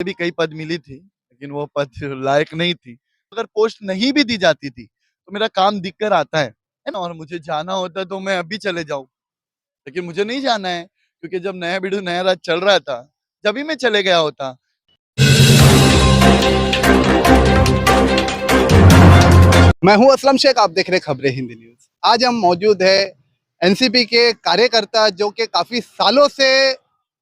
भी कई पद मिली थी, लेकिन वो पद लायक नहीं थी। अगर पोस्ट नहीं भी दी जाती थी, तो मेरा काम दिख कर आता है ना? और मुझे जाना होता तो मैं अभी चले जाऊँ, लेकिन मुझे नहीं जाना है, क्योंकि जब नया बिडू नया राज चल रहा था, जभी मैं चले गया होता। मैं हूं असलम शेख, आप देख रहे खबरें हिंदी न्यूज। आज हम मौजूद है एनसीपी के कार्यकर्ता जो कि काफी सालों से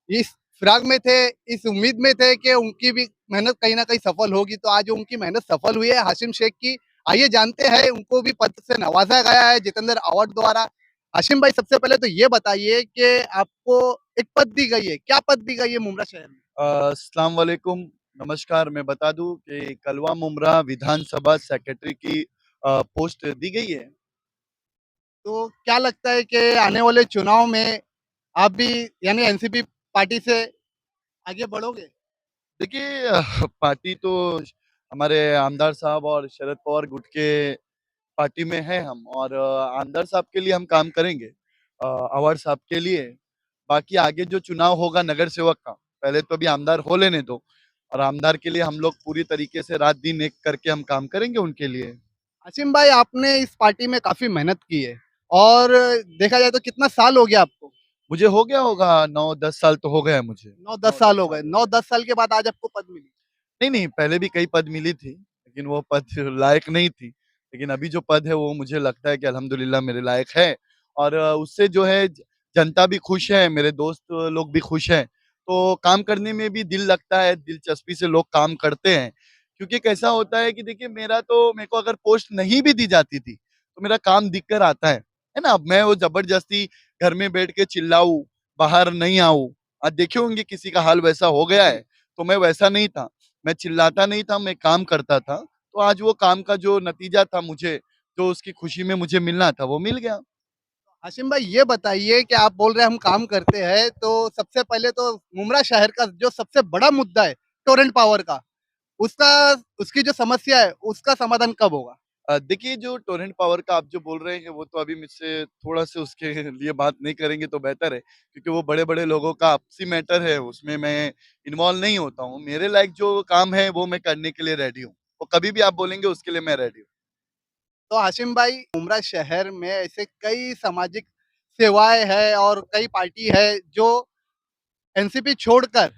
इस फिराक में थे, इस उम्मीद में थे कि उनकी भी मेहनत कहीं ना कहीं सफल होगी। तो आज उनकी मेहनत सफल हुई है हाशिम शेख की। आइए जानते हैं, उनको भी पद से नवाजा गया है जितेंद्र अवार्ड द्वारा। हाशिम भाई, सबसे पहले तो ये बताइए कि आपको एक पद दी गई है, क्या पद दी गई है मुमरा शहर में? अस्सलाम वालेकुम, नमस्कार। मैं बता दूं कि कलवा मुमरा विधानसभा सेक्रेटरी की पोस्ट दी गई है। तो क्या लगता है कि आने वाले चुनाव में आप भी यानी एनसीपी पार्टी से आगे बढ़ोगे? देखिए, पार्टी तो हमारे आमदार साहब और शरद पवार गुट के पार्टी में है हम, और आमदार साहब के लिए हम काम करेंगे, अवार्ड साहब के लिए। बाकी आगे जो चुनाव होगा नगर सेवक का, पहले तो अभी आमदार हो लेने दो, और आमदार के लिए हम लोग पूरी तरीके से रात दिन एक करके हम काम करेंगे उनके लिए। हाशिम भाई, आपने इस पार्टी में काफी मेहनत की है और देखा जाए तो कितना साल हो गया आपको? मुझे हो गया होगा 9-10 साल तो हो गया है मुझे। 9-10 साल हो गए। 9-10 साल के बाद आज आपको पद मिली। नहीं, नहीं, पहले भी कई पद मिली थी, लेकिन वो पद लायक नहीं थी। लेकिन अभी जो पद है वो मुझे लगता है कि अल्हम्दुलिल्लाह मेरे लायक है, और उससे जो है जनता भी खुश है, मेरे दोस्त लोग भी खुश हैं। तो काम करने में भी दिल लगता है, दिलचस्पी से लोग काम करते हैं। क्योंकि कैसा होता है कि देखिए, मेरे को अगर पोस्ट नहीं भी दी जाती थी, तो मेरा काम दिख कर आता है ना? अब मैं वो ज़बरदस्ती घर में बैठ के चिल्लाऊँ, बाहर नहीं आऊँ। आज देखे होंगे किसी का हाल वैसा हो गया है, तो मैं वैसा नहीं था। मैं चिल्लाता नहीं था, मैं काम करता था। तो आज वो काम का जो नतीजा था मुझे, जो उसकी खुशी में मुझे मिलना था, वो मिल गया। हाशिम भाई, ये बताइए कि आप बोल रहे हैं हम काम करते हैं, तो सबसे पहले तो मुमरा शहर का जो सबसे बड़ा मुद्दा है टोरेंट पावर का, उसका उसकी जो समस्या है उसका समाधान कब होगा? देखिए, जो टोरेंट पावर का आप जो बोल रहे हैं, वो तो अभी मुझसे थोड़ा-सा उसके लिए बात नहीं करेंगे तो बेहतर है, क्योंकि वो बड़े-बड़े लोगों का आपसी मैटर है, उसमें मैं इन्वॉल्व नहीं होता हूँ। मेरे लायक जो काम है, वो मैं करने के लिए रेडी हूँ। वो कभी भी आप बोलेंगे, उसके लिए मैं रेडी हूँ। तो हाशिम भाई, उमरा शहर में ऐसे कई सामाजिक सेवाएं हैं और कई पार्टी है जो एनसीपी छोड़कर,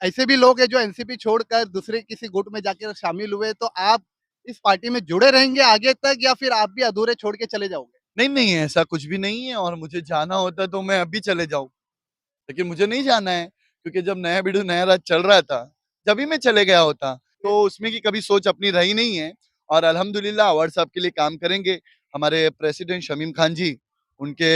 ऐसे भी लोग हैं जो एनसीपी छोड़कर दूसरे किसी गुट में जाकर शामिल हुए। तो आप इस पार्टी में जुड़े रहेंगे आगे तक या फिर आप भी अधूरे छोड़ के चले जाओगे? नहीं, नहीं, ऐसा कुछ भी नहीं है, और मुझे जाना होता तो मैं अभी चले जाऊँ। लेकिन मुझे नहीं जाना है, क्योंकि जब नया बिडू नया राज चल रहा था, जभी मैं चले गया होता, तो उसमें की कभी सोच अपनी रही नहीं है। और अल्हम्दुलिल्लाह अवार्ड साहब के लिए काम करेंगे। हमारे प्रेसिडेंट शमीम खान जी, उनके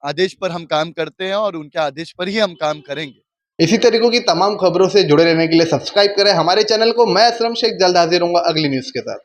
आदेश पर हम काम करते हैं, और उनके आदेश पर ही हम काम करेंगे। इसी तरीकों की तमाम खबरों से जुड़े रहने के लिए सब्सक्राइब करें हमारे चैनल को। मैं असलम शेख जल्द हाजिर हूँ अगली न्यूज़ के साथ।